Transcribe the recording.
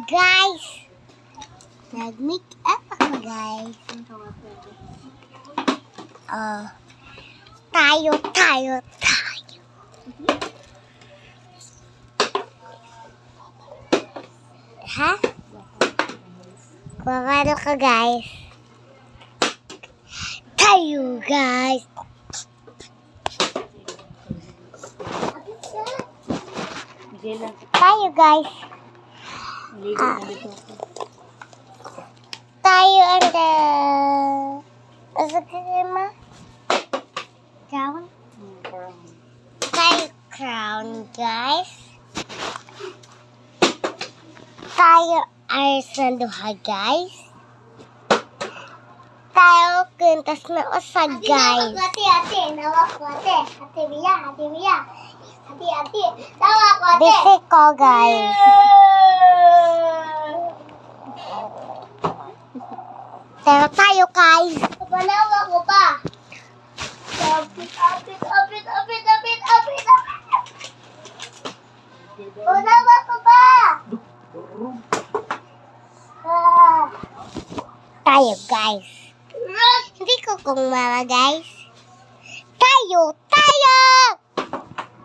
Guys, nag-make up ako guys. Tayo. Ha? Kumano ka guys? Tayo guys. Tayo guys. Tayo and what's the name? Crown? Tayo crown guys. Tayo ayos na duha guys. Tayo kintas na usag guys. Ate, nawak ko ate. Ate Mia. Ate, nawak ko ate. Busy ko guys. Pero tayo guys. Panawa ko pa. Apit. Panawa ko pa. Tayo guys. Hindi ko kung mama guys. Tayo.